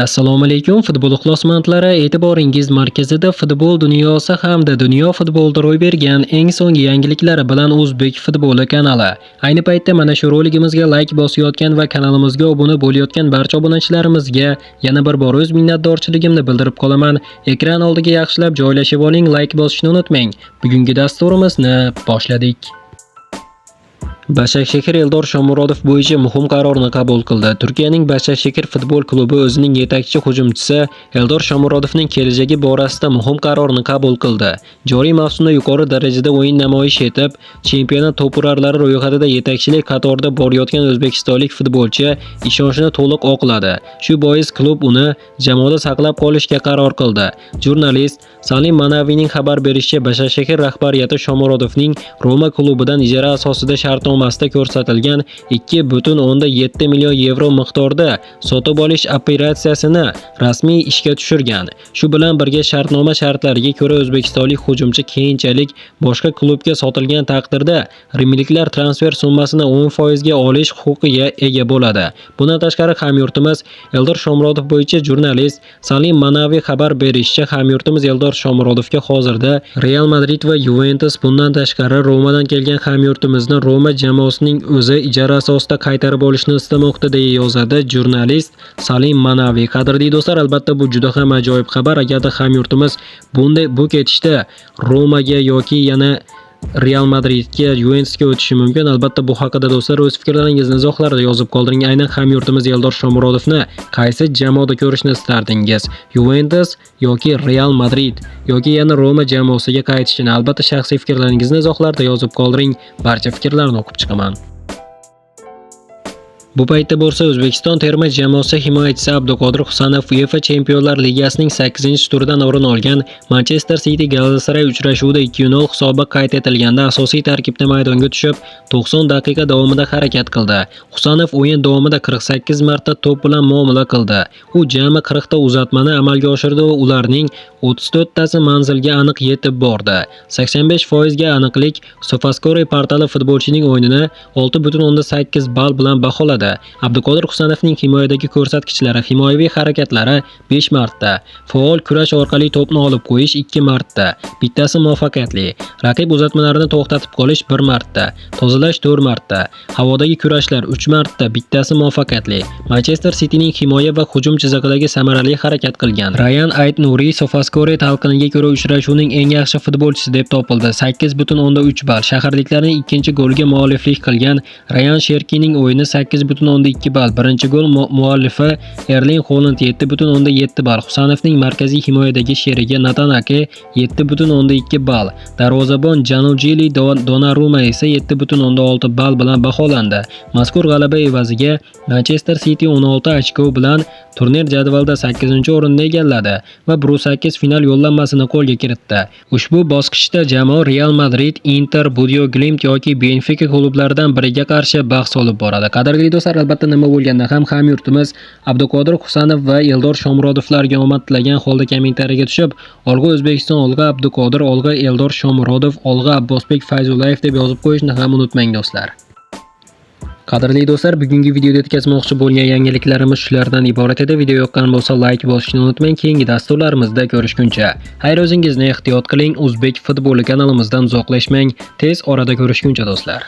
Assalomu alaykum futbol ixlosmandlari, e'tiboringiz markazida futbol dunyosi hamda dunyo futbolida ro'y bergan eng so'nggi yangiliklar bilan O'zbek futboli kanali. Ayni paytda mana shu roligimizga like bosayotgan va kanalimizga obuna bo'layotgan barcha obunachilarimizga yana bir bor o'z minnatdorchiligimni bildirib qolaman. Ekran oldiga yaxshilab joylashib oling, like bosishni unutmang. Bugungi dasturimizni boshladik. Başakşehir Eldor Shomurodov bo'yicha muhim qarorni qabul qildi. Turkiyaning Başakşehir futbol klubi o'zining yetakchi hujumchisi Eldor Shomurodovning kelajagi borasida muhim qarorni qabul qildi. Joriy mavsumda yuqori darajada o'yin namoyish etib, chempionat to'purarlari ro'yxatida yetakchilik qatorida borayotgan o'zbekistonlik futbolchi ishonchni to'liq oqladi. Shu bois klub uni jamoada saqlab qolishga qaror qildi. Jurnalist Salim Manaviyning xabar berishicha, Başakşehir rahbariyati Shomurodovning Roma klubidan ijara asosida shartnomasida ko'rsatilgan 2,7 million yevro miqdorda sotib olish operatsiyasini rasmiy ishga tushirgan. Shu bilan birga shartnoma shartlariga ko'ra O'zbekistonlik hujumchi keyinchalik boshqa klubga sotilgan taqdirda rimliklar transfer summasini 10% ga olish huquqiga ega bo'ladi. Bundan tashqari hamyurtimiz Eldor Shomurodov bo'yicha jurnalist Salim Manaviy xabar berishicha, hamyurtimiz Eldor Shomurodovga hozirda Real Madrid va Juventus, bundan tashqari Romadan kelgan hamyurtimizni Roma jamoasining o'zi ijara asosida qaytarib olishni istamoqda, deya yozadi jurnalist Salim Manaviy. Qadrli do'stlar, albatta bu juda ham ajoyib xabar. Agarda hamyurtimiz bu ketishda Romaga yoki yana Real Madridga, Juventusga o'tishi mumkin. Albatta bu haqida do'stlar o'z fikrlaringizni izohlarda yozib qoldiring. Aynan hamyurtimiz Eldor Shomurodovni qaysi jamoada ko'rishni istardingiz? Juventus yoki Real Madrid yoki yana Roma jamoasiga qaytishini? Albatta shaxsiy fikrlaringizni izohlarda yozib qoldiring. Barcha fikrlarni o'qib chiqaman. Bu paytda bo'lsa O'zbekiston terma jamoasi himoyachisi Abduqodir Husanov UEFA Chempionlar Ligasining 8-turidan o'rin olgan Manchester City Galatasaray uchrashuvida 2-0 hisobi qayd etilganda asosiy tarkibda maydonga tushib 90 daqiqa davomida harakat qildi. Husanov o'yin davomida 48 marta to'p bilan muomala qildi. U jami 40 ta uzatmani amalga oshirdi va ularning 34 tasi manzilga aniq yetib bordi. 85% ga aniqlik SofaScore portali futbolchining o'yinini 6,8 ball bilan baholadi. Abduqodir Husanovning himoyadagi ko'rsatkichlari: himoyaviy harakatlari 5 marta, faol kurash orqali to'pni olib qo'yish 2 marta, bittasi muvaffaqiyatli, raqib uzatmalarini to'xtatib qolish 1 marta, tozalash 4 marta, havodagi kurashlar 3 marta, bittasi muvaffaqiyatli. Manchester Cityning himoya va hujum chizig'idagi samarali harakat qilgan Ryan Ayt-Nuri SofaScore talqiniga ko'ra uchrashuvning eng yaxshi futbolchisi deb topildi. 8,3 ball. Shaharliklarning ikkinchi goliga mualliflik qilgan Ryan Sherkining o'yini 8,2 ball. Birinchi gol muallifi Erling Haaland 7,7 ball. Husanovning markaziy himoyadagi sherigi Nathan Ake 7,2 ball. Darvozabon Gianluigi Donnarumma esa 7,6 ball bilan baholandi. Mazkur g'alaba evaziga Manchester City 16 ochko bilan turnir jadvalida 8-o'rinni egalladi va Brus-8 final yo'llanmasini qo'lga kiritdi. Ushbu bosqichda jamoa Real Madrid, Inter, Bodo-Glimt yoki Benfica klublaridan biriga qarshi bahs olib boradi. Qadrli do'stlar, albatta nima bo'lganda ham hamyurtimiz Abduqodir Husanov va Eldor Shomurodovlarga omad tilagan holda kommentariyaga tushib, olg'a O'zbekiston, olg'a Abduqodir, olg'a Eldor Shomurodov, olg'a Abbosbek Fayzullayev deb yozib qo'yishni ham unutmang do'stlar. Qadrli do'stlar, bugungi videoda yetkazmoqchi bo'lgan yangiliklarimiz shulardan iborat edi. Video yoqqan bo'lsa like bosishni unutmang. Keyingi dasturlarimizda ko'rishguncha xayr, o'zingizni ehtiyot qiling. O'zbek futboli kanalimizdan uzoqlashmang. Tez orada ko'rishguncha do'stlar.